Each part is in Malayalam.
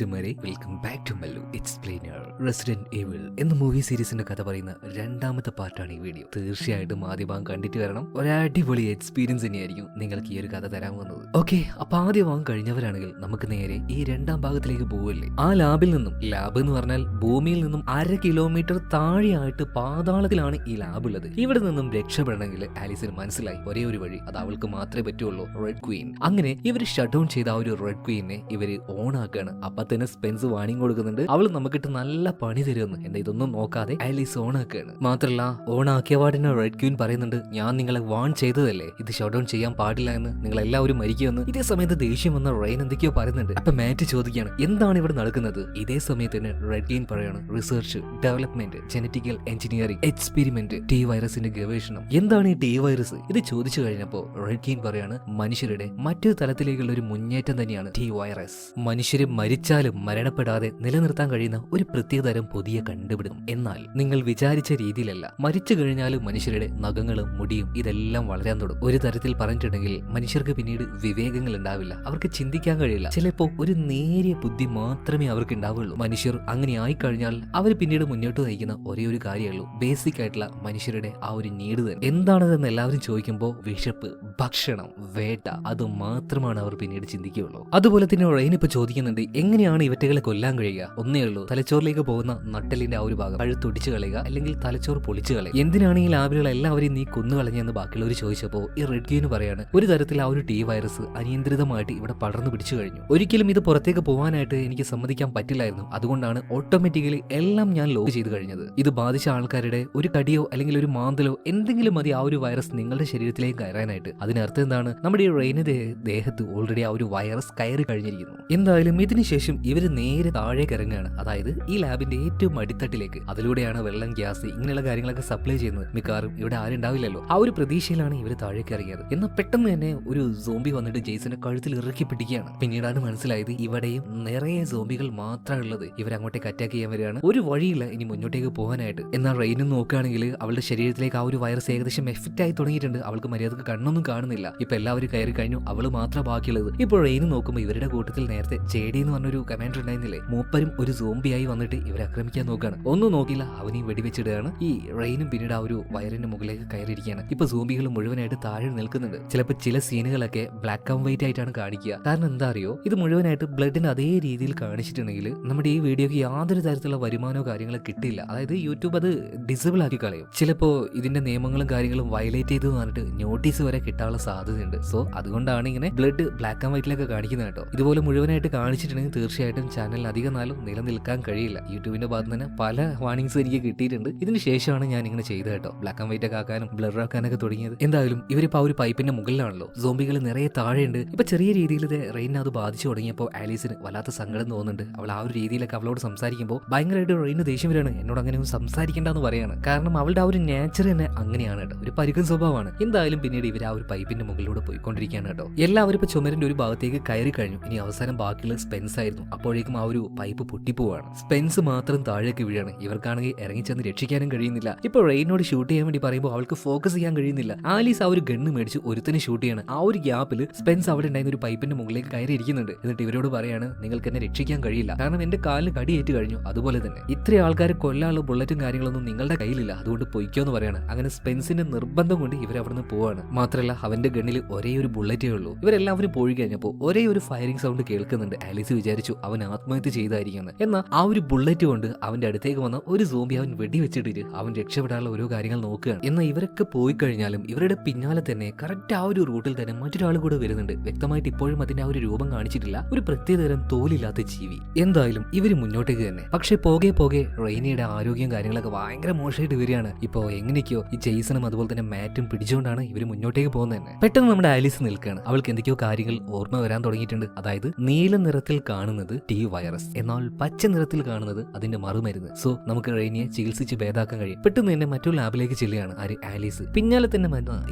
Welcome back to Mallu explainer. Resident evil എന്ന മൂവി സീരീസിന്റെ കഥ പറയുന്ന രണ്ടാമത്തെ പാർട്ടാണ് ഈ വീഡിയോ. തീർച്ചയായിട്ടും ആദ്യ ഭാഗം കണ്ടിട്ട് വരണം. ഒരു അടിപൊളി എക്സ്പീരിയൻസ് തന്നെയായിരിക്കും നിങ്ങൾക്ക് ഈ ഒരു കഥ തരാൻ വന്നത്. ഓക്കെ, അപ്പൊ ആദ്യ ഭാഗം കഴിഞ്ഞവരാണെങ്കിൽ നമുക്ക് നേരെ ഈ രണ്ടാം ഭാഗത്തിലേക്ക് പോവല്ലേ. ആ ലാബിൽ നിന്നും, ലാബ് എന്ന് പറഞ്ഞാൽ ഭൂമിയിൽ നിന്നും 1/2 കിലോമീറ്റർ താഴെയായിട്ട് പാതാളത്തിലാണ് ഈ ലാബ് ഉള്ളത്. ഇവിടെ നിന്നും രക്ഷപ്പെടണമെങ്കിൽ ആലീസിന് മനസ്സിലായി ഒരേ ഒരു വഴി, അത് അവൾക്ക് മാത്രമേ പറ്റുള്ളൂ, റെഡ് ക്വീൻ. അങ്ങനെ ഇവർ ഷട്ട് ഡൗൺ ചെയ്ത ആ ഒരു റെഡ് ക്വീനെ ഇവര് ഓൺ ആക്കാണ്. അപ്പൊ തന്നെ സ്പെൻസ് വാണിംഗ് കൊടുക്കുന്നുണ്ട്, അവൾ നമുക്കിട്ട് നല്ല പണി തരുമെന്ന്. എന്താ ഇതൊന്നും നോക്കാതെ ആലീസ് ഓൺ ആക്കുകയാണ്. മാത്രല്ല ഓൺ ആക്കിയ പാടിന് റെഡ് ക്വീൻ പറയുന്നുണ്ട്, ഞാൻ നിങ്ങളെ വാൺ ചെയ്തതല്ലേ, ഇത് ഷട്ട് ഡൗൺ ചെയ്യാൻ പാടില്ല എന്ന്, നിങ്ങൾ എല്ലാവരും മരിക്കുമെന്ന്. ഇതേ സമയത്ത് ദേഷ്യം വന്ന റെയിൻ എന്തൊക്കെയോ പറയുന്നുണ്ട്. അപ്പൊ മാറ്റ് ചോദിക്കുകയാണ് എന്താണ് ഇവിടെ നടക്കുന്നത്. ഇതേ സമയത്ത് തന്നെ റെഡ് ക്വീൻ പറയാണ്, research, development, genetical engineering, experiment, T വൈറസിന്റെ ഗവേഷണം. എന്താണ് ഈ ടി വൈറസ്? ഇത് ചോദിച്ചു കഴിഞ്ഞപ്പോ റെഡ് ക്വീൻ പറയാണ്, മനുഷ്യരുടെ മറ്റൊരു തലത്തിലേക്കുള്ള ഒരു മുന്നേറ്റം തന്നെയാണ് ടി വൈറസ്. മനുഷ്യര് മരിച്ചാലും മരണപ്പെടാതെ നിലനിർത്താൻ കഴിയുന്ന ഒരു പ്രത്യേകതരം പുതിയ കണ്ടുപിടുത്തം. എന്നാൽ നിങ്ങൾ വിചാരിച്ച രീതിയിലല്ല. മരിച്ചു കഴിഞ്ഞാലും മനുഷ്യരുടെ നഖങ്ങളും മുടിയും ഇതെല്ലാം വളരാൻ തുടങ്ങും. ഒരു തരത്തിൽ പറഞ്ഞിട്ടുണ്ടെങ്കിൽ മനുഷ്യർക്ക് പിന്നീട് വിവേകങ്ങൾ ഉണ്ടാവില്ല, അവർക്ക് ചിന്തിക്കാൻ കഴിയില്ല. ചിലപ്പോ ഒരു നേരിയ ബുദ്ധി മാത്രമേ അവർക്ക് ഉണ്ടാവുള്ളൂ. മനുഷ്യർ അങ്ങനെ ആയിക്കഴിഞ്ഞാൽ അവർ പിന്നീട് മുന്നോട്ട് നയിക്കുന്ന ഒരേ ഒരു കാര്യമുള്ളൂ, ബേസിക് ആയിട്ടുള്ള മനുഷ്യരുടെ ആ ഒരു നീഡ് തന്നെ. എന്താണതെന്ന് എല്ലാവരും ചോദിക്കുമ്പോൾ വിശപ്പ്, ഭക്ഷണം, വേട്ട, അത് മാത്രമാണ് അവർ പിന്നീട് ചിന്തിക്കുകയുള്ളൂ. അതുപോലെ തന്നെ റെയിൻ ഇപ്പൊ ചോദിക്കുന്നുണ്ട്, എങ്ങനെയാണ് ഇവറ്റകളെ കൊല്ലാൻ കഴിയുക? ഒന്നേ ഉള്ളൂ, തലച്ചോറിലേക്ക് പോകുന്ന നട്ടലിന്റെ ആ ഒരു ഭാഗം പഴുത്തൊടിച്ചു കളയുക, അല്ലെങ്കിൽ തലച്ചോറ് പൊളിച്ചു കളയുക. എന്തിനാണ് ഈ ലാബിലുള്ള എല്ലാവരെയും നീ കൊന്നു കളഞ്ഞെന്ന് ബാക്കിയുള്ളവർ ചോദിച്ചപ്പോൾ ഈ റെഡ് ക്വീന് പറയാണ്, ഒരു തരത്തിൽ ആ ഒരു ടി വൈറസ് അനിയന്ത്രിതമായിട്ട് ഇവിടെ പടർന്നു പിടിച്ചു കഴിഞ്ഞു. ഒരിക്കലും ഇത് പുറത്തേക്ക് പോകാനായിട്ട് എനിക്ക് സമ്മതിക്കാൻ പറ്റില്ലായിരുന്നു. അതുകൊണ്ടാണ് ഓട്ടോമാറ്റിക്കലി എല്ലാം ഞാൻ ലോക്ക് ചെയ്ത് കഴിഞ്ഞത്. ഇത് ബാധിച്ച ആൾക്കാരുടെ ഒരു കടിയോ അല്ലെങ്കിൽ ഒരു മാന്തലോ എന്തെങ്കിലും മതി ആ ഒരു വൈറസ് നിങ്ങളുടെ ശരീരത്തിലേക്ക് കയറാനായിട്ട്. അതിനർത്ഥം എന്താണ്, നമ്മുടെ ഈ റെയിനിന്റെ ദേഹത്ത് ഓൾറെഡി ആ ഒരു വൈറസ് കയറി കഴിഞ്ഞിരിക്കുന്നു. എന്തായാലും ഇതിനുശേഷം ഇവര് നേരെ താഴേക്ക് ഇറങ്ങുകയാണ്, അതായത് ഈ ലാബിന്റെ ഏറ്റവും അടിത്തട്ടിലേക്ക്. അതിലൂടെയാണ് വെള്ളം, ഗ്യാസ്, ഇങ്ങനെയുള്ള കാര്യങ്ങളൊക്കെ സപ്ലൈ ചെയ്യുന്നത്. മിക്കവാറും ഇവിടെ ആരുണ്ടാവില്ലല്ലോ. ആ ഒരു പ്രതീക്ഷയിലാണ് ഇവർ താഴേക്ക് ഇറങ്ങിയത്. എന്നാൽ പെട്ടെന്ന് തന്നെ ഒരു സോംബി വന്നിട്ട് ജെയ്സന്റെ കഴുത്തിൽ ഇറക്കി പിടിക്കുകയാണ്. പിന്നീടാണ് മനസ്സിലായത് ഇവിടെയും നിറയെ സോംബികൾ മാത്രമാണ് ഉള്ളത്. ഇവരങ്ങോട്ടേക്ക് അറ്റാക്ക് ചെയ്യാൻ വരികയാണ്. ഒരു വഴിയില്ല ഇനി മുന്നോട്ടേക്ക് പോകാനായിട്ട്. എന്നാൽ റെയിനും നോക്കുകയാണെങ്കിൽ അവളുടെ ശരീരത്തിലേക്ക് ആ ഒരു വൈറസ് ഏകദേശം എഫക്റ്റ് ആയി തുടങ്ങിയിട്ടുണ്ട്. അവൾക്ക് മര്യാദക്ക് കണ്ണൊന്നും കാണുന്നില്ല. ഇപ്പൊ എല്ലാവരും കയറി കഴിഞ്ഞു, അവള് മാത്രം ബാക്കിയുള്ളത്. ഇപ്പോൾ റെയിനും നോക്കുമ്പോൾ ഇവരുടെ കൂട്ടത്തിൽ നേരത്തെ ജേഡി എന്ന് പറഞ്ഞൊരു കമാൻഡർ ഉണ്ടായിരുന്നില്ലേ, മൂപ്പരും ഒരു സോംബിയായി വന്നിട്ട് ഇവരെ ആക്രമിക്കാൻ നോക്കുകയാണ്. ഒന്നും നോക്കില്ല, അവനെയും വെടിവെച്ചിടുകയാണ്. ഈ റെയിനും പിന്നീട് ആ ഒരു വയറിന്റെ മുകളിലേക്ക് കയറിയിരിക്കുകയാണ്. ഇപ്പൊ സോംബികൾ മുഴുവനായിട്ട് താഴെ നിൽക്കുന്നുണ്ട്. ചിലപ്പോൾ ചില സീനുകളൊക്കെ ബ്ലാക്ക് ആൻഡ് വൈറ്റ് ആയിട്ടാണ് കാണിക്കുക. കാരണം എന്താ അറിയോ, ഇത് മുഴുവനായിട്ട് ബ്ലഡിന്റെ അതേ രീതിയിൽ കാണിച്ചിട്ടുണ്ടെങ്കിൽ നമ്മുടെ ഈ വീഡിയോക്ക് യാതൊരു തരത്തിലുള്ള വരുമാനമോ കാര്യങ്ങളോ കിട്ടില്ല. അതായത് യൂട്യൂബ് അത് ഡിസേബിൾ ആക്കി കളയും. ചിലപ്പോ ഇതിന്റെ നിയമങ്ങളും കാര്യങ്ങളും വയലേറ്റ് ചെയ്തു പറഞ്ഞിട്ട് നോട്ടീസ് വരെ കിട്ടാനുള്ള സാധ്യതയുണ്ട്. സോ അതുകൊണ്ടാണ് ഇങ്ങനെ ബ്ലഡ് ബ്ലാക്ക് ആൻഡ് വൈറ്റിലൊക്കെ കാണിക്കുന്നത് കേട്ടോ. ഇതുപോലെ മുഴുവനായിട്ട് കാണിച്ചിട്ടുണ്ടെങ്കിൽ തീർച്ചയായിട്ടും ചാനലിൽ അധികം നാളും നിലനിൽക്കാൻ കഴിയില്ല. യൂട്യൂബിന്റെ ഭാഗത്ത് തന്നെ പല വാർണിംഗ്സ് എനിക്ക് കിട്ടിയിട്ടുണ്ട്. ഇതിന് ശേഷമാണ് ഞാൻ ഇങ്ങനെ ചെയ്തത് കേട്ടോ, ബ്ലാക്ക് ആൻഡ് വൈറ്റ് ഒക്കെ ആക്കാനും ബ്ലർ ആക്കാനൊക്കെ തുടങ്ങിയത്. എന്തായാലും ഇവരിപ്പോ ആ ഒരു പൈപ്പിന്റെ മുകളിലാണല്ലോ, സോംബികൾ നിറയെ താഴെയുണ്ട്. ഇപ്പൊ ചെറിയ രീതിയിൽ റെയിനെ അത് ബാധിച്ചു തുടങ്ങിയപ്പോൾ ആലീസിന് വല്ലാത്ത സങ്കടം തോന്നുന്നുണ്ട്. അവൾ ആ ഒരു രീതിയിലൊക്കെ അവളോട് സംസാരിക്കുമ്പോൾ ഭയങ്കരമായിട്ട് റെയിന് ദേഷ്യം വരികയാണ്. എന്നോട് അങ്ങനെ സംസാരിക്കേണ്ടെന്ന് പറയാണ്. കാരണം അവളുടെ ആ ഒരു നേച്ചർ തന്നെ അങ്ങനെയാണ് കേട്ടോ, ഒരു പരുക്കൻ സ്വഭാവമാണ്. എന്തായാലും പിന്നീട് ഇവർ ആ ഒരു പൈപ്പിന്റെ മുകളിലൂടെ പോയിക്കൊണ്ടിരിക്കുകയാണ് കേട്ടോ. എല്ലാവരും ഇപ്പൊ ചുമരിന്റെ ഒരു ഭാഗത്തേക്ക് കയറി കഴിഞ്ഞു. ഇനി അവസാനം ബാക്കിയുള്ള സ്പെൻസ് ആയിരുന്നു. അപ്പോഴേക്കും ആ ഒരു പൈപ്പ് പൊട്ടിപ്പോവാണ്. സ്പെൻസ് മാത്രം താഴേക്ക് വീഴാണ്. ഇവർക്കാണെങ്കിൽ ഇറങ്ങിച്ചെന്ന് രക്ഷിക്കാനും കഴിയുന്നില്ല. ഇപ്പൊ റെയിനോട് ഷൂട്ട് ചെയ്യാൻ വേണ്ടി പറയുമ്പോൾ അവൾക്ക് ഫോക്കസ് ചെയ്യാൻ കഴിയുന്നില്ല. ആലീസ് ആ ഒരു ഗണ്ണ് മേടിച്ച് ഒരുത്തനെ ഷൂട്ട് ചെയ്യാണ്. ആ ഒരു ഗ്യാപ്പിൽ സ്പെൻസ് അവിടെ ഉണ്ടായിരുന്ന ഒരു പൈപ്പിന്റെ മുകളിലേക്ക് കയറി ഇരിക്കുന്നുണ്ട്. എന്നിട്ട് ഇവരോട് പറയാണ്, നിങ്ങൾക്ക് എന്നെ രക്ഷിക്കാൻ കഴിയില്ല, കാരണം എന്റെ കാലിന് കടിയേറ്റ് കഴിഞ്ഞു. അതുപോലെ തന്നെ ഇത്രയും ആൾക്കാരെ കൊല്ലാനുള്ള ബുള്ളറ്റും കാര്യങ്ങളൊന്നും നിങ്ങളുടെ കയ്യിലില്ല, അതുകൊണ്ട് പൊയ്ക്കോന്ന് പറയാണ്. അങ്ങനെ സ്പെൻസിന്റെ നിർബന്ധം കൊണ്ട് ഇവർ അവിടുന്ന് പോവാണ്. മാത്രമല്ല അവന്റെ ഗണ്ണിൽ ഒരേ ഒരു ബുള്ളറ്റേ ഉള്ളൂ. ഇവരെല്ലാവരും പോയി കഴിഞ്ഞപ്പോൾ ഒരേ ഒരു ഫയറിംഗ് സൗണ്ട് കേൾക്കുന്നുണ്ട്. ആലീസ് വിചാരിച്ചു അവൻ ആത്മഹത്യ ചെയ്തായിരിക്കുന്നത്. എന്നാൽ ആ ഒരു ബുള്ളറ്റ് കൊണ്ട് അവന്റെ അടുത്തേക്ക് വന്ന ഒരു സോംബി അവൻ വെടിവെച്ചിട്ട് അവൻ രക്ഷപ്പെടാനുള്ള ഓരോ കാര്യങ്ങൾ നോക്കുകയാണ്. എന്നാൽ ഇവരൊക്കെ പോയി കഴിഞ്ഞാലും ഇവരുടെ പിന്നാലെ തന്നെ കറക്റ്റ് ആ ഒരു റൂട്ടിൽ തന്നെ മറ്റൊരാൾ കൂടെ വരുന്നുണ്ട്. വ്യക്തമായിട്ട് ഇപ്പോഴും അതിന്റെ ആ ഒരു രൂപം കാണിച്ചിട്ടില്ല, ഒരു പ്രത്യേകതരം തോലില്ലാത്ത ജീവി. എന്തായാലും ഇവര് മുന്നോട്ടേക്ക് തന്നെ. പക്ഷെ പോകെ പോകെ റെയിനിയുടെ ആരോഗ്യം കാര്യങ്ങളൊക്കെ ഭയങ്കര മോശമായിട്ട് വരികയാണ്. ഇപ്പോ എങ്ങനെയൊക്കെയോ ഈ ജെയ്സണും അതുപോലെ തന്നെ മാറ്റും പിടിച്ചുകൊണ്ടാണ് ഇവര് മുന്നോട്ടേക്ക് പോകുന്നത് തന്നെ. പെട്ടെന്ന് നമ്മുടെ ആലീസ് നിൽക്കുകയാണ്. അവൾക്ക് എന്തൊക്കെയോ കാര്യങ്ങൾ ഓർമ്മ വരാൻ തുടങ്ങിയിട്ടുണ്ട്. അതായത് നീല നിറത്തിൽ കാണുന്നത് ടി വൈറസ്, എന്നാൽ പച്ച നിറത്തിൽ കാണുന്നത് അതിന്റെ മറുമരുന്ന്. സോ നമുക്ക് റെയിനിയെ ചികിത്സിച്ച് ഭേദാക്കാൻ കഴിയും. പെട്ടെന്ന് തന്നെ മറ്റൊരു ലാബിലേക്ക് ചെല്ലുകയാണ് ആലീസ്. പിന്നാലെ തന്നെ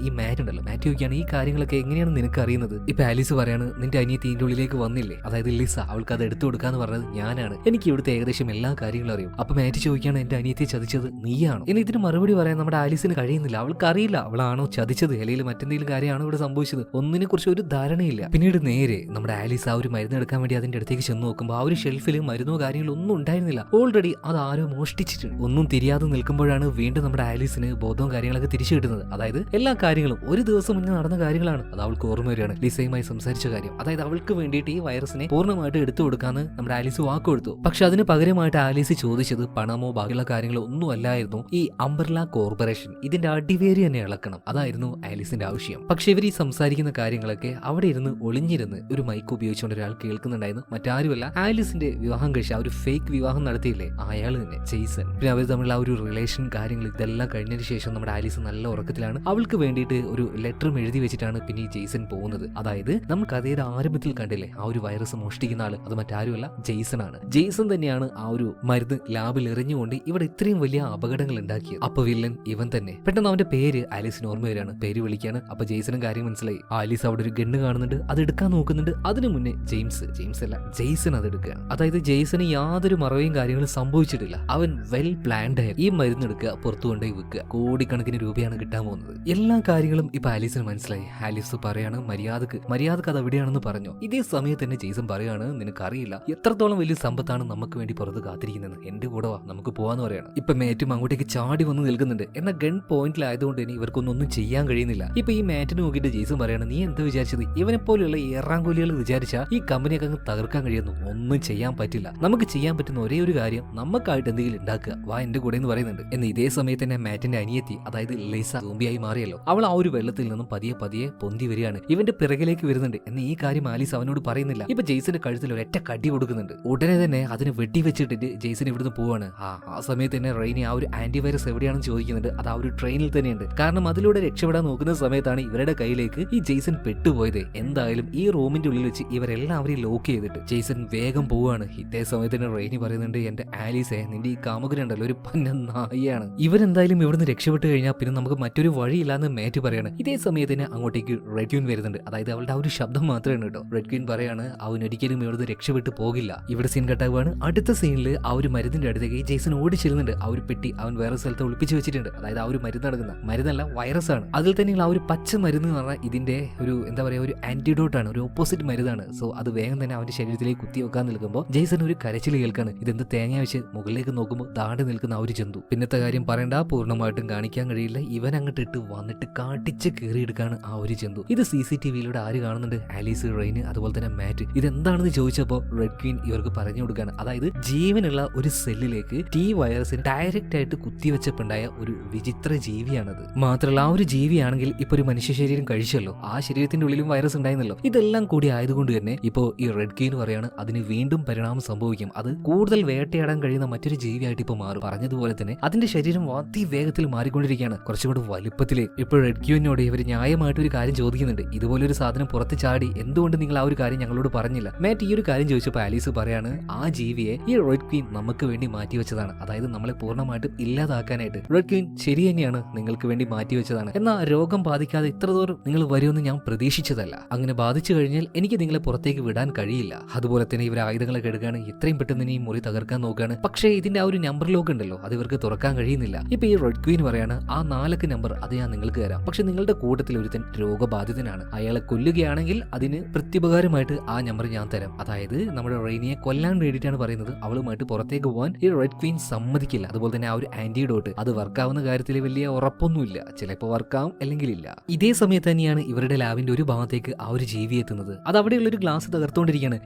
ഈ മാറ്റ് ഉണ്ടല്ലോ, മാറ്റ് ചോദിക്കുകയാണ്, ഈ കാര്യങ്ങളൊക്കെ എങ്ങനെയാണ് നിനക്ക് അറിയുന്നത്? ഇപ്പൊ ആലീസ് പറയാണ്, നിന്റെ അനിയത്തി ഇതിന്റെ ഉള്ളിലേക്ക് വന്നില്ലേ, അതായത് ലിസ, അവൾക്ക് അത് എടുത്തു കൊടുക്കാന്ന് പറഞ്ഞത് ഞാനാണ്. എനിക്ക് ഇവിടുത്തെ ഏകദേശം എല്ലാ കാര്യങ്ങളും അറിയും. അപ്പൊ മാറ്റ് ചോദിക്കുകയാണ്, എന്റെ അനിയത്തിയെ ചതിച്ചത് നീയാണോ? ഇനി ഇതിന് മറുപടി പറയാൻ നമ്മുടെ ആലീസിന് കഴിയുന്നില്ല. അവൾക്ക് അറിയില്ല അവളാണോ ചതിച്ചത്, അല്ലെങ്കിൽ മറ്റെന്തെങ്കിലും കാര്യമാണോ ഇവിടെ സംഭവിച്ചത്. ഒന്നിനെ കുറിച്ച് ഒരു ധാരണയില്ല. പിന്നീട് നേരെ നമ്മുടെ ആലീസ് ആ ഒരു മരുന്ന് എടുക്കാൻ വേണ്ടി അതിന്റെ അടുത്തേക്ക് ചെന്ന് നോക്കുമ്പോൾ ആ ഒരു ഷെൽഫിൽ മരുന്നോ കാര്യങ്ങളോ ഒന്നും ഉണ്ടായിരുന്നില്ല. ഓൾറെഡി അത് ആരോ മോഷ്ടിച്ചിട്ടുണ്ട്. ഒന്നും തിരിയാതെ നിൽക്കുമ്പോഴാണ് വീണ്ടും നമ്മുടെ ആലീസിന് ബോധവും കാര്യങ്ങളൊക്കെ തിരിച്ചു കിട്ടുന്നത്. അതായത് എല്ലാ കാര്യങ്ങളും ഒരു ദിവസം മുന്നേ നടന്ന കാര്യങ്ങളാണ്. അത് അവൾക്ക് ഓർമ്മ വരികയാണ്. ലിസയുമായി സംസാരിച്ച കാര്യം, അതായത് അവൾക്ക് വേണ്ടിയിട്ട് ഈ വൈറസിനെ പൂർണ്ണമായിട്ട് എടുത്തു കൊടുക്കാന്ന് നമ്മുടെ ആലീസ് വാക്ക് കൊടുത്തു. പക്ഷെ അതിന് പകരമായിട്ട് ആലീസ് ചോദിച്ചത് പണമോ ബാക്കിയുള്ള കാര്യങ്ങളോ ഒന്നും അല്ലായിരുന്നു. ഈ അംബ്രല കോർപ്പറേഷൻ ഇതിന്റെ അടിവേരി തന്നെ ഇളക്കണം, അതായിരുന്നു ആലീസിന്റെ ആവശ്യം. പക്ഷെ ഇവർ ഈ സംസാരിക്കുന്ന കാര്യങ്ങളൊക്കെ അവിടെ ഇരുന്ന് ഒളിഞ്ഞിരുന്ന് ഒരു മൈക്ക് ഉപയോഗിച്ചുകൊണ്ട് ഒരാൾ കേൾക്കുന്നുണ്ടായിരുന്നു. മറ്റാരുമല്ല, ആലീസിന്റെ വിവാഹം കഴിച്ച ആ ഒരു ഫേക്ക് വിവാഹം നടത്തിയില്ലേ, അയാൾ തന്നെ ജെയ്സൺ. പിന്നെ അവർ തമ്മിലുള്ള ആ ഒരു റിലേഷൻ കാര്യങ്ങൾ ഇതെല്ലാം കഴിഞ്ഞതിന് ശേഷം നമ്മുടെ ആലീസ് നല്ല ഉറക്കത്തിലാണ്. അവൾക്ക് വേണ്ടിയിട്ട് ഒരു ലെറ്ററും എഴുതി വെച്ചിട്ടാണ് പിന്നെ ഈ ജെയ്സൺ പോകുന്നത്. അതായത് നമ്മൾ കഥയുടെ ആരംഭത്തിൽ കണ്ടില്ലേ, ആ ഒരു വൈറസ് മോഷ്ടിക്കുന്ന ആള് അത് മറ്റാരുമല്ല, ജെയ്സൺ ആണ്. ജെയ്സൺ തന്നെയാണ് ആ ഒരു മരുന്ന് ലാബിൽ എറിഞ്ഞുകൊണ്ട് ഇവിടെ ഇത്രയും വലിയ അപകടങ്ങൾ ഉണ്ടാക്കിയത്. അപ്പൊ വില്ലൻ ഇവൻ തന്നെ. പെട്ടെന്ന് അവന്റെ പേര് ആലീസിന് ഓർമ്മ വരികയാണ്. പേര് വിളിക്കാണ്. അപ്പൊ ജെയ്സനും കാര്യം മനസ്സിലായി. ആലീസ് അവിടെ ഒരു ഗണ്ണ് കാണുന്നുണ്ട്, അത് എടുക്കാൻ നോക്കുന്നുണ്ട്. അതിനു മുന്നേ ജെയിംസ് അല്ല, ജെയ്സൺ അത് എടുക്കുകയാണ്. അതായത് ജെയ്സന് യാതൊരു മറവയും കാര്യങ്ങളും സംഭവിച്ചിട്ടില്ല. അവൻ വെൽ പ്ലാൻഡ് ആയി ഈ മരുന്ന് എടുക്കുക, പുറത്തു കൊണ്ടുപോയി വിൽക്കുക. കോടിക്കണക്കിന് രൂപയാണ് കിട്ടാൻ പോകുന്നത്. എല്ലാ കാര്യങ്ങളും ഇപ്പൊ ആലീസിന് മനസ്സിലായി. ആലീസ് പറയാണ് മര്യാദക്ക് അത് എവിടെയാണെന്ന് പറഞ്ഞു. ഇതേ സമയത്ത് തന്നെ ജെയ്സൺ പറയാണ്, നിനക്കറിയില്ല എത്രത്തോളം വലിയ സമ്പത്താണ് നമുക്ക് വേണ്ടി പുറത്ത് കാത്തിരിക്കുന്നത്, എന്റെ കൂടെ വാ, നമുക്ക് പോവാന്ന് പറയാണ്. ഇപ്പൊ മാറ്റും അങ്ങോട്ടേക്ക് ചാടി വന്ന് നിൽക്കുന്നുണ്ട്. എന്നാൽ ഗൺ പോയിന്റിലായതുകൊണ്ട് തന്നെ ഇവർക്കൊന്നും ചെയ്യാൻ കഴിയുന്നില്ല. ഇപ്പൊ ഈ മാറ്റിന് നോക്കിയിട്ട് ജെയ്സൺ പറയാണ്, നീ എന്താ വിചാരിച്ചത്, ഇവനെ പോലെയുള്ള ഏറാങ്കൊലികൾ വിചാരിച്ചാൽ ഈ കമ്പനിയൊക്കെ അങ്ങ് തകർക്കാൻ കഴിയുന്നു? ഒന്നും ചെയ്യാൻ പറ്റില്ല. നമുക്ക് ചെയ്യാൻ പറ്റുന്ന ഒരേ ഒരു കാര്യം നമുക്കായിട്ട് എന്തെങ്കിലും ഉണ്ടാക്കുക, വാ എന്റെ കൂടെ എന്ന് പറയുന്നുണ്ട്. എന്ന് ഇതേ സമയത്ത് തന്നെ മാറ്റിന്റെ അനിയത്തി, അതായത് ലിസ സോംബിയായി മാറിയല്ലോ, അവൾ ആ ഒരു വെള്ളത്തിൽ നിന്നും പതിയെ പൊന്തി വരികയാണ്. ഇവന്റെ പിറകിലേക്ക് വരുന്നുണ്ട്. എന്ന് ഈ കാര്യം ആലീസ് അവനോട് പറയുന്നില്ല. ഇപ്പൊ ജെയ്സന്റെ കഴുത്തിൽ ഒരൊറ്റ കടി കൊടുക്കുന്നുണ്ട്. ഉടനെ തന്നെ അതിന് വെടിവെച്ചിട്ട് ജെയ്സൺ ഇവിടുന്ന് പോവാണ്. ആ സമയത്ത് തന്നെ റെയിനി ആ ഒരു ആന്റിവൈറസ് എവിടെയാണെന്ന് ചോദിക്കുന്നുണ്ട്. അത് ആ ഒരു ട്രെയിനിൽ തന്നെയുണ്ട്. കാരണം അതിലൂടെ രക്ഷപ്പെടാൻ നോക്കുന്ന സമയത്താണ് ഇവരുടെ കയ്യിലേക്ക് ഈ ജെയ്സൺ പെട്ടുപോയത്. എന്തായാലും ഈ റൂമിന്റെ ഉള്ളിൽ വെച്ച് ഇവരെല്ലാവരെയും ലോക്ക് ചെയ്തിട്ട് ജെയ്സൺ വേഗം പോവാണ്. ഇതേ സമയത്ത് തന്നെ റെയിനി പറയുന്നുണ്ട്, എന്റെ ആലീസെ, നിന്റെ ഈ കാമുകനുണ്ടല്ലോ ഒരു പന്ന നായിയാണ്. ഇവരെന്തായാലും ഇവിടുന്ന് രക്ഷപ്പെട്ട് കഴിഞ്ഞാൽ പിന്നെ നമുക്ക് മറ്റൊരു വഴിയില്ലാന്ന് മാറ്റ് പറയാണ്. ഇതേ സമയത്ത് തന്നെ അങ്ങോട്ടേക്ക് റെഡ് ക്വീൻ വരുന്നുണ്ട്. അതായത് അവളുടെ ആ ഒരു ശബ്ദം മാത്രമാണ് കേട്ടോ. റെഡ് ക്വീൻ പറയാണ്, അവൻ ഒരിക്കലും ഇവിടുന്ന് രക്ഷപ്പെട്ട് പോകില്ല. ഇവിടെ സീൻ കട്ടാവുകയാണ്. അടുത്ത സീനിൽ ആ ഒരു മരുന്നിന്റെ അടുത്തേക്ക് ജെയ്സൺ ഓടിച്ചെല്ലുന്നുണ്ട്. ആ ഒരു പെട്ടി അവൻ വേറെ സ്ഥലത്ത് ഒളിപ്പിച്ച് വെച്ചിട്ടുണ്ട്. അതായത് ആ ഒരു മരുന്ന് നടക്കുന്ന മരുന്നല്ല, വൈറസ് ആണ്. അതിൽ തന്നെയുള്ള ആ ഒരു പച്ച മരുന്ന് എന്ന് പറഞ്ഞാൽ ഇതിന്റെ ഒരു എന്താ പറയാ, ഒരു ആന്റിഡോട്ട് ആണ്, ഒരു ഓപ്പോസിറ്റ് മരുന്നാണ്. സോ അത് വേഗം തന്നെ അവന്റെ ശരീരത്തിലേക്ക് കുത്തി വെക്കാൻ നിൽക്കുമ്പോൾ ജെയ്സൺ ഒരു കരച്ചിൽ കേൾക്കാണ്. ഇതെന്ത് തേങ്ങ വെച്ച് മുകളിലേക്ക് നോക്കുമ്പോൾ ദാണ്ട് നിൽക്കുന്ന ആ ഒരു ജന്തു. പിന്നത്തെ കാര്യം പറയണ്ട, പൂർണ്ണമായിട്ടും കാണിക്കാൻ കഴിയില്ല. ഇവൻ അങ്ങോട്ട് ഇട്ട് വന്നിട്ട് കാട്ടിച്ച് കയറിയെടുക്കാണ് ആ ഒരു ജന്തു. ഇത് CCTV-യിലൂടെ ആര് കാണുന്നുണ്ട്? ആലീസ്, റെയിന്, അതുപോലെ തന്നെ മാറ്റ്. ഇതെന്താണെന്ന് ചോദിച്ചപ്പോൾ റെഡ് ക്വീൻ ഇവർക്ക് പറഞ്ഞു കൊടുക്കാണ്. അതായത് ജീവനുള്ള ഒരു സെല്ലിലേക്ക് T വൈറസിന് ഡയറക്റ്റ് ആയിട്ട് കുത്തിവെച്ചപ്പോണ്ടായ ഒരു വിചിത്ര ജീവിയാണത്. മാത്രമല്ല ആ ഒരു ജീവിയാണെങ്കിൽ ഇപ്പൊ ഒരു മനുഷ്യ ശരീരം കഴിച്ചല്ലോ, ആ ശരീരത്തിന്റെ ഉള്ളിലും വൈറസ് ഉണ്ടായിരുന്നല്ലോ. ഇതെല്ലാം കൂടി ആയതുകൊണ്ട് തന്നെ ഇപ്പോ ഈ റെഡ് ക്വീൻ പറയാണ് അതിന് വീണ്ടും പരിണാമം സംഭവിക്കും. അത് കൂടുതൽ വേട്ടയാടാൻ കഴിയുന്ന മറ്റൊരു ജീവിയായിട്ട് ഇപ്പൊ മാറും. പറഞ്ഞതുപോലെ തന്നെ അതിന്റെ ശരീരം അതിവേഗത്തിൽ മാറിക്കൊണ്ടിരിക്കുകയാണ്, കുറച്ചുകൂടി വലുപ്പത്തില്. ഇപ്പോൾ റെഡ് ക്വീനോട് ഇവർ ന്യായമായിട്ട് ഒരു കാര്യം ചോദിക്കുന്നുണ്ട്. ഇതുപോലൊരു സാധനം പുറത്ത് ചാടി എന്തുകൊണ്ട് നിങ്ങൾ ആ ഒരു കാര്യം ഞങ്ങളോട് പറഞ്ഞില്ല? മാറ്റ് ഈ ഒരു കാര്യം ചോദിച്ചപ്പോൾ ആലീസ് പറയാണ്, ആ ജീവിയെ ഈ റെഡ് ക്വീൻ നമുക്ക് വേണ്ടി മാറ്റിവെച്ചതാണ്. അതായത് നമ്മളെ പൂർണ്ണമായിട്ടും ഇല്ലാതാക്കാനായിട്ട് റെഡ് ക്വീൻ ശരി തന്നെയാണ്, നിങ്ങൾക്ക് വേണ്ടി മാറ്റിവെച്ചതാണ്. എന്നാൽ രോഗം ബാധിക്കാതെ ഇത്ര ദൂരം നിങ്ങൾ വരുമെന്ന് ഞാൻ പ്രതീക്ഷിച്ചതല്ല. അങ്ങനെ ബാധിച്ചു കഴിഞ്ഞാൽ എനിക്ക് നിങ്ങളെ പുറത്തേക്ക് വിടാൻ കഴിയില്ല. അതുപോലെ തന്നെ ഇവർ ആയുധങ്ങളൊക്കെ എടുക്കുകയാണ്. ഇത്രയും പെട്ടെന്ന് ഈ മുറി തകർക്കാൻ നോക്കുകയാണ്. പക്ഷേ ഇതിന്റെ ആ ഒരു നമ്പർ ലോക്ക് ഉണ്ടല്ലോ, അത് ഇവർക്ക് തുറക്കാൻ കഴിയുന്നില്ല. ഇപ്പൊ ഈ റെഡ് ക്വീൻ പറയാണ്, ആ 4 നമ്പർ അത് ഞാൻ നിങ്ങൾക്ക് തരാം. പക്ഷെ നിങ്ങളുടെ കൂട്ടത്തിൽ ഒരുത്തൻ രോഗബാധിതനാണ്, അയാളെ കൊല്ലുകയാണെങ്കിൽ അതിന് പ്രത്യുപകാരമായിട്ട് ആ നമ്പർ ഞാൻ തരാം. അതായത് നമ്മുടെ റെയിനിയെ കൊല്ലാൻ വേണ്ടിയിട്ടാണ് പറയുന്നത്. അവളുമായിട്ട് പുറത്തേക്ക് പോകാൻ ഈ റെഡ് ക്വീൻ സമ്മതിക്കില്ല. അതുപോലെ തന്നെ ആ ഒരു ആന്റിഡോട്ട് അത് വർക്കാവുന്ന കാര്യത്തിൽ വലിയ ഉറപ്പൊന്നുമില്ല. ചിലപ്പോൾ വർക്കാവും, അല്ലെങ്കിൽ ഇല്ല. ഇതേ സമയത്ത് തന്നെയാണ് ഇവരുടെ ലാബിന്റെ ഒരു ഭാഗത്തേക്ക് ആ ഒരു ജീവി എത്തുന്നത്. അത് അവിടെയുള്ള ഒരു ഗ്ലാസ് തകർത്തുകൊണ്ടിരിക്കുകയാണ്.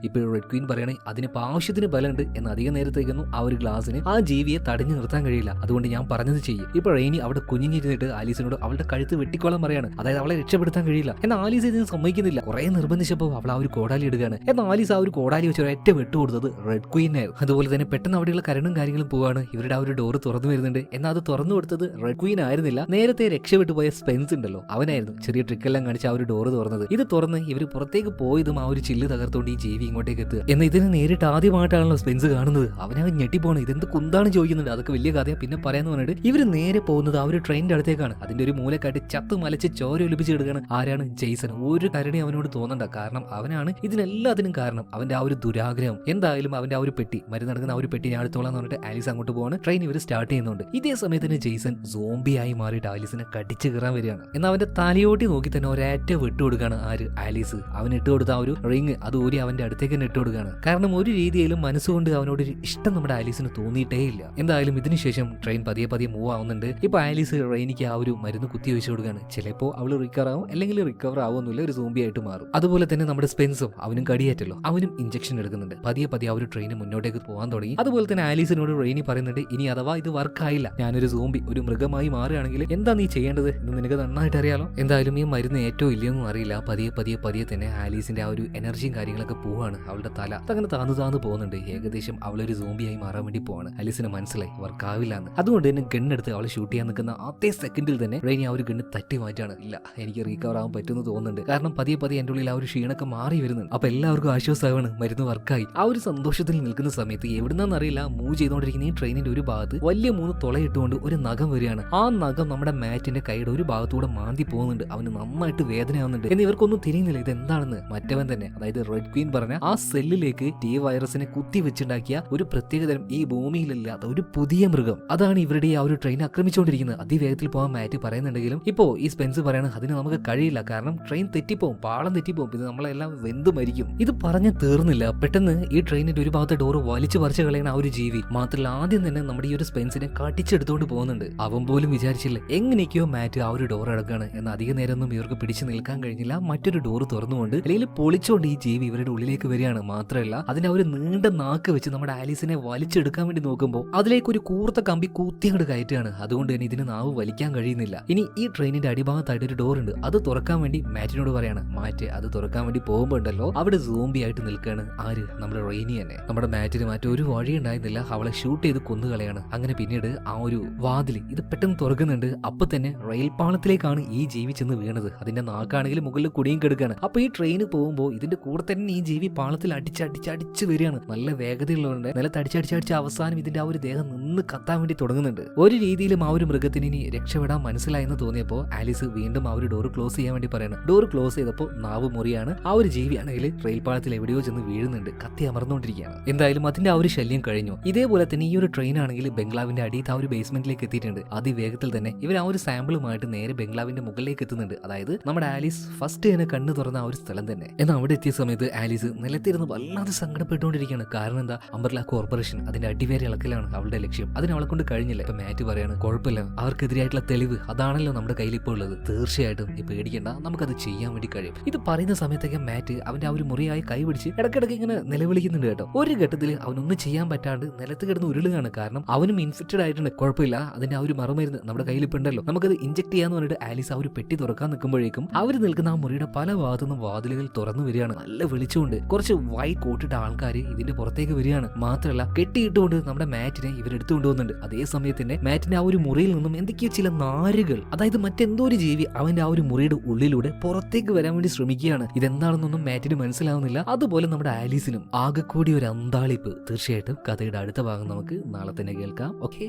ഇപ്പൊ റെഡ് ക്വീൻ പറയണേ, അതിനിപ്പോ ആവശ്യത്തിന് ബലമുണ്ട് എന്ന്. അധികം നേരത്തേക്കൊന്നും ആ ഒരു ഗ്ലാസിന് ആ ജീവിയെ തടഞ്ഞു നിർത്താൻ കഴിയില്ല. അതുകൊണ്ട് ഞാൻ പറഞ്ഞത് ചെയ്യും. ഇപ്പൊ റെയിനി അവിടെ കുഞ്ഞിഞ്ഞിരുന്നിട്ട് ആലീസിനോട് അവളുടെ കഴുത്ത് വെട്ടിക്കോളാൻ പറയാണ്. അതായത് അവളെ രക്ഷപ്പെടുത്താൻ കഴിയില്ല. എന്നാൽ ആലീസ് ഇതിന് സമ്മതിക്കുന്നില്ല. കുറെ നിർബന്ധിച്ചപ്പോൾ അവൾ ആ ഒരു കോടാലി എടുക്കുകയാണ്. എന്നാൽ ആലീസ് ആ ഒരു കോടാലി വെച്ച് ഒരൊറ്റ വിട്ടുകൊടുത്തത് റെഡ് ക്വീൻ ആയിരുന്നു. അതുപോലെ തന്നെ പെട്ടെന്ന് അവിടെയുള്ള കരണ്ടും കാര്യങ്ങളും പോവാണ്. ഇവരുടെ ആ ഒരു ഡോറ് തുറന്നു വരുന്നുണ്ട്. എന്നാൽ അത് തുറന്നു കൊടുത്തത് റെഡ് ക്വീൻ ആയിരുന്നില്ല, നേരത്തെ രക്ഷപ്പെട്ടു പോയ സ്പെൻസ് ഉണ്ടല്ലോ, അവനായിരുന്നു. ചെറിയ ട്രിക്കെല്ലാം കാണിച്ച് ആ ഒരു ഡോറ് തുറന്നത്. ഇത് തുറന്ന് ഇവർ പുറത്തേക്ക് പോയതും ആ ഒരു ചില്ല് തകർത്തോണ്ട് ഈ ജീവി ഇങ്ങോട്ടേക്ക് എത്തുക. എന്നാൽ ഇതിനെ നേരിട്ട് ആദ്യമായിട്ടാണല്ലോ സ്പെൻസ് കാണുന്നത്. അവനവൻ ഞെട്ടിപ്പോണം, ഇതെന്ത് കുന്താണ് ചോദിക്കുന്നുണ്ട്. അതൊക്കെ വലിയ കഥയാ, പിന്നെ പറയാന്ന് പറഞ്ഞിട്ട് ഇവർ നേരെ പോകുന്നത് ആ ഒരു ട്രെയിനിന്റെ അടുത്തേക്കാണ്. അതിന്റെ ഒരു മൂലക്കാട്ടി ചത്ത് മലച്ച് ചോര ഒലിപ്പിച്ച് എടുക്കുകയാണ്. ആരാണ്? ജെയ്സൺ. ഒരു കരടി അവനോട് തോന്നണ്ട, കാരണം അവനാണ് ഇതിനെല്ലാത്തിനും കാരണം. അവന്റെ ആ ഒരു ദുരാഗ്രഹം. എന്തായാലും അവന്റെ ആ ഒരു പെട്ടി, മരുന്ന് നടക്കുന്ന ആ ഒരു പെട്ടി ഞാൻ എടുത്തോളാന്ന് പറഞ്ഞിട്ട് ആലീസ് അങ്ങോട്ട് പോവാണ്. ട്രെയിൻ ഇവർ സ്റ്റാർട്ട് ചെയ്യുന്നുണ്ട്. ഇതേ സമയത്ത് തന്നെ ജെയ്സൺ സോംബിയായി മാറിയിട്ട് ആലീസിനെ കടിച്ചു കയറാൻ വരികയാണ്. എന്നാൽ അവന്റെ തലയോട്ടി നോക്കി തന്നെ ഒരേറ്റ വിട്ടുകൊടുക്കുകയാണ് ആര്? ആലീസ്. അവൻ ഇട്ട് കൊടുത്ത ആ ഒരു റിങ് അത് ഊരി അവന്റെ അടുത്തേക്ക് തന്നെ ഇട്ട് കൊടുക്കുകയാണ്. കാരണം ഒരു രീതിയിലും മനസ്സുകൊണ്ട് അവനോട് ഒരു ഇഷ്ടം നമ്മുടെ ആലീസിന് തോന്നിയിട്ടേ ഇല്ല. എന്തായാലും ഇതിനുശേഷം ട്രെയിൻ പതിയെ പതിയെ മൂവ് ആവുന്നുണ്ട്. ഇപ്പൊ ആലീസ് റെയിനിക്ക് ആ ഒരു മരുന്ന് കുത്തി വെച്ച് കൊടുക്കുകയാണ്. ചിലപ്പോൾ അവൾ റിക്കവർ ആവും, അല്ലെങ്കിൽ റിക്കവർ ആവുന്നില്ല, ഒരു സോംബി ആയിട്ട് മാറും. അതുപോലെ തന്നെ നമ്മുടെ സ്പെൻസും അവനും കടിയേറ്റല്ലോ, അവനും ഇഞ്ചക്ഷൻ എടുക്കുന്നുണ്ട്. പതിയെ പതിയെ ആ ഒരു ട്രെയിൻ മുന്നോട്ടേക്ക് പോകാൻ തുടങ്ങി. അതുപോലെ തന്നെ ആലീസിനോട് റെയിനി പറയുന്നുണ്ട്, ഇനി അഥവാ ഇത് വർക്ക് ആയില്ല, ഞാനൊരു സോംബി ഒരു മൃഗമായി മാറുകയാണെങ്കിൽ എന്താ നീ ചെയ്യേണ്ടത് എന്ന് നിനക്ക് നന്നായിട്ട് അറിയാലോ. എന്തായാലും ഈ മരുന്ന് ഏറ്റവും ഇല്ലയൊന്നും അറിയില്ല. പതിയെ പതിയെ പതിയെ തന്നെ ആലീസിന്റെ ആ ഒരു എനർജിയും കാര്യങ്ങളൊക്കെ പോവാണ്. അവളുടെ തല അങ്ങനെ താന്നു പോകുന്നുണ്ട്. ഏകദേശം അവളൊരു സോംബിയായി മാറാൻ വേണ്ടി പോവാണ്. ആലീസിന് മനസ്സിലായി വർക്ക് ആവില്ല എന്ന്. അതുകൊണ്ട് തന്നെ ഗണ്ണെടുത്ത് അവളെ ഷൂട്ട് ചെയ്യാൻ നിൽക്കുന്ന അതേ സെക്കൻഡിൽ തന്നെ റെയിനി ആ ഒരു ഗണ്ണ് തട്ടി മാറ്റാണ്. ഇല്ല, എനിക്ക് റീകവർ ആവാൻ പറ്റുമെന്ന് തോന്നുന്നുണ്ട്. കാരണം പതിയെ പതിയെ എൻ്റെ ഉള്ളിൽ ആ ഒരു ക്ഷീണൊക്കെ മാറി വരുന്നുണ്ട്. അപ്പൊ എല്ലാവർക്കും ആശ്വാസമാണ്, മരുന്ന് വർക്കായി. ആ ഒരു സന്തോഷത്തിൽ നിൽക്കുന്ന സമയത്ത് എവിടുന്നറിയില്ല മൂവ് ചെയ്തുകൊണ്ടിരിക്കുന്ന ഈ ട്രെയിനിന്റെ ഒരു ഭാഗത്ത് വലിയ 3 തുളയിട്ടുകൊണ്ട് ഒരു നഖം വരികയാണ്. ആ നഖം നമ്മുടെ മാറ്റിന്റെ കൈയുടെ ഒരു ഭാഗത്തൂടെ മാന്തി പോകുന്നുണ്ട്. അവന് നന്നായിട്ട് വേദനയാവുന്നുണ്ട്. എന്ന് ഇവർക്കൊന്നും തിരിയുന്നില്ല ഇത് എന്താണെന്ന്. മറ്റവൻ തന്നെ, അതായത് റെഡ് ക്വീൻ പറഞ്ഞ ആ സെല്ലിലേക്ക് ടി വൈറസിനെ കുത്തി വെച്ചുണ്ടാക്കിയ ഒരു പ്രത്യേകതരം ഈ ഭൂമിയിലില്ലാത്ത ഒരു പുതിയ മൃഗം, അതാണ് ഇവരുടെ ആ ഒരു ട്രെയിൻ ആക്രമിച്ചുകൊണ്ടിരിക്കുന്നത്. അതിവേഗത്തിൽ പോകാൻ മാറ്റി പറയുന്നുണ്ടെങ്കിലും ഇപ്പോ ഈ സ്പെൻസ് പറയാണ് അതിന് നമുക്ക് കഴിയില്ല, കാരണം ട്രെയിൻ തെറ്റിപ്പോവും, പാളം തെറ്റിപ്പോവും, ഇത് നമ്മളെല്ലാം വെന്ത് മരിക്കും. ഇത് പറഞ്ഞ് തീർന്നില്ല. പെട്ടെന്ന് ഈ ട്രെയിനിന്റെ ഒരു ഭാഗത്തെ ഡോറ് വലിച്ചു പറിച്ചു കളയുന്ന ആ ഒരു ജീവി മാത്രമല്ല ആദ്യം തന്നെ നമ്മുടെ ഈ ഒരു സ്പെൻസിനെ കട്ടിച്ചെടുത്തുകൊണ്ട് പോകുന്നുണ്ട്. അവൻ പോലും വിചാരിച്ചില്ല എങ്ങനെയൊക്കെയോ മാറ്റ് ആ ഒരു ഡോർ അടക്കാണ്. എന്നാൽ അധിക നേരമൊന്നും ഇവർക്ക് പിടിച്ചു നിൽക്കാൻ കഴിഞ്ഞില്ല. മറ്റൊരു ഡോർ തുറന്നുകൊണ്ട് അല്ലെങ്കിൽ പൊളിച്ചുകൊണ്ട് ഈ ജീവി ഇവരുടെ ഉള്ളിലേക്ക് വരികയാണ്. മാത്രമല്ല അതിന്റെ ആ ഒരു നീണ്ട നാക്ക് വെച്ച് നമ്മുടെ ആലീസിനെ വലിച്ചെടുക്കാൻ വേണ്ടി നോക്കുമ്പോൾ അതിലേക്ക് ഒരു കൂർത്ത കമ്പി കൂത്തിയങ്ങോട്ട് കയറ്റുകയാണ്. അതുകൊണ്ട് തന്നെ ഇതിന് നാവ് വലിക്കാൻ കഴിയുന്നില്ല. ഇനി ഈ ട്രെയിനിന്റെ അടിഭാഗത്തായിട്ട് ഒരു ഡോർ ഉണ്ട്, അത് തുറക്കാൻ വേണ്ടി മാറ്റിനോട് പറയാണ്. മാറ്റ് അത് തുറക്കാൻ വേണ്ടി പോകുമ്പോൾ ഉണ്ടല്ലോ അവിടെ സോംബി ആയിട്ട് നിൽക്കുകയാണ്. ആര്? നമ്മുടെ റെയിനി തന്നെ. നമ്മുടെ മാറ്റിന് മറ്റൊരു വഴി ഉണ്ടായിരുന്നില്ല, അവളെ ഷൂട്ട് ചെയ്ത് കൊന്നുകളയാണ്. അങ്ങനെ പിന്നീട് ആ ഒരു വാതിൽ ഇത് പെട്ടെന്ന് തുറക്കുന്നുണ്ട്. അപ്പൊ തന്നെ റെയിൽ പാളത്തിലേക്കാണ് ഈ ജീവി ചെന്ന് വീണത്. അതിന്റെ നാക്കാണെങ്കിൽ മുകളിൽ കുടിയും കെടുക്കുകയാണ്. അപ്പൊ ഈ ട്രെയിൻ പോകുമ്പോൾ ഇതിന്റെ കൂടെ തന്നെ ഈ ജീവി പാളത്തിൽ അടിച്ച് വരികയാണ്. നല്ല വേഗതയുള്ളതുകൊണ്ട് നിലത്ത് അടിച്ചടിച്ചടിച്ച് അവസാനം ഇതിന്റെ ആ ഒരു ദേഹം നിന്ന് കത്താൻ വേണ്ടി തുടങ്ങുന്നുണ്ട്. ഒരു രീതിയിലും ആ ഒരു മൃഗത്തിന് ഇനി രക്ഷപ്പെടാൻ മനസ്സിലായെന്ന് തോന്നിയപ്പോൾ ആലീസ് വീണ്ടും ആ ഒരു ഡോർ ക്ലോസ് ചെയ്യാൻ വേണ്ടി പറയാണ്. ഡോർ ക്ലോസ് ചെയ്തപ്പോൾ നാവ് മുറിയാണ്. ആ ഒരു ജീവി ആണെങ്കിൽ റെയിൽ പാളത്തിൽ എവിടെയോ ചെന്ന് വീഴുന്നുണ്ട്, കത്തി അമർന്നുകൊണ്ടിരിക്കുകയാണ്. എന്തായാലും അതിന്റെ ആ ഒരു ശല്യം കഴിഞ്ഞു. ഇതേപോലെ തന്നെ ഈ ഒരു ട്രെയിൻ ആണെങ്കിൽ ബംഗ്ലാവിന്റെ അടിയത്ത് ആ ഒരു ബേസ്മെന്റിലേക്ക് എത്തിയിട്ടുണ്ട്. അതിവേഗത്തിൽ തന്നെ ഇവർ ആ ഒരു സാമ്പിളുമായിട്ട് നേരെ ബംഗ്ലാവിന്റെ മുകളിലേക്ക് എത്തുന്നുണ്ട്. അതായത് നമ്മുടെ ആലീസ് ഫസ്റ്റ് തന്നെ കണ്ണു തുറന്ന ആ ഒരു സ്ഥലം തന്നെ. എന്നാൽ അവിടെ എത്തിയ സമയത്ത് ആലീസ് നിലത്തിരുന്ന് വല്ലാതെ സങ്കടപ്പെട്ടുകൊണ്ടിരിക്കുകയാണ്. കാരണം എന്താ, അംബ്രല കോർപ്പറേഷൻ അതിന്റെ അടിവേരെ ഇളക്കലാണ് അവളുടെ ലക്ഷ്യം. അതിന് അവളെ കൊണ്ട് കഴിഞ്ഞില്ല. ഇപ്പൊ മാറ്റ് പറയാണ് കുഴപ്പമില്ല, അവർക്കെതിരായിട്ടുള്ള തെളിവ് അതാണല്ലോ നമ്മുടെ കയ്യിൽ ഇപ്പോൾ ഉള്ളത്, തീർച്ചയായിട്ടും ഈ പേടിക്കേണ്ട, നമുക്കത് ചെയ്യാൻ വേണ്ടി കഴിയും. ഇത് പറയുന്ന സമയത്തൊക്കെ മാറ്റ് അവന്റെ ആ ഒരു മുറിയായി കൈപിടിച്ച് ഇടക്കിടക്ക് ഇങ്ങനെ നിലവിളിക്കുന്നുണ്ട് കേട്ടോ. ഒരു ഘട്ടത്തിൽ അവനൊന്നും ചെയ്യാൻ പറ്റാണ്ട് നിലത്ത് കിടന്ന് ഉരുളുകയാണ്. കാരണം അവനും ഇൻഫെക്റ്റഡ് ആയിട്ടുണ്ട്. കുഴപ്പമില്ല, അതിന്റെ ആ ഒരു മറുമരുന്ന് നമ്മുടെ കയ്യിൽ ഇപ്പൊ ഉണ്ടല്ലോ, നമുക്കത് ഇഞ്ചക്ട് ചെയ്യാന്ന് പറഞ്ഞിട്ട് ആലീസ് ആ ഒരു പെട്ടി തുറക്കാൻ നിൽക്കുമ്പോഴേക്കും അവർ നിൽക്കുന്ന ആ മുറിയുടെ പല ഭാഗത്തുനിന്നും വാതിലുകൾ തുറന്നു വരികയാണ്. നല്ല വെളിച്ചമുണ്ട്. കുറച്ച് വൈറ്റ് കോട്ടിട്ട ആൾക്കാർ ഇതിന്റെ പുറത്തേക്ക് വരികയാണ്. മാത്രമല്ല കെട്ടിയിട്ടുകൊണ്ട് നമ്മുടെ മാറ്റിനെ ഇവരെടുത്തു കൊണ്ടുപോകുന്നുണ്ട്. അതേ സമയത്തിന്റെ മാറ്റിന്റെ ആ ഒരു മുറിയിൽ നിന്നും എന്തൊക്കെയോ ചില നാരുകൾ, അതായത് മറ്റെന്തോ ഒരു ജീവി അവന്റെ ആ ഒരു മുറിയുടെ ഉള്ളിലൂടെ പുറത്തേക്ക് വരാൻ വേണ്ടി ശ്രമിക്കുകയാണ്. ഇതെന്താണെന്നൊന്നും മാറ്റിന് മനസ്സിലാവുന്നില്ല. അതുപോലെ നമ്മുടെ ആലീസിനും ആകെക്കൂടി ഒരു അന്താളിപ്പ്. തീർച്ചയായിട്ടും കഥയുടെ അടുത്ത ഭാഗം നമുക്ക് നാളെ തന്നെ കേൾക്കാം. ഓക്കെ.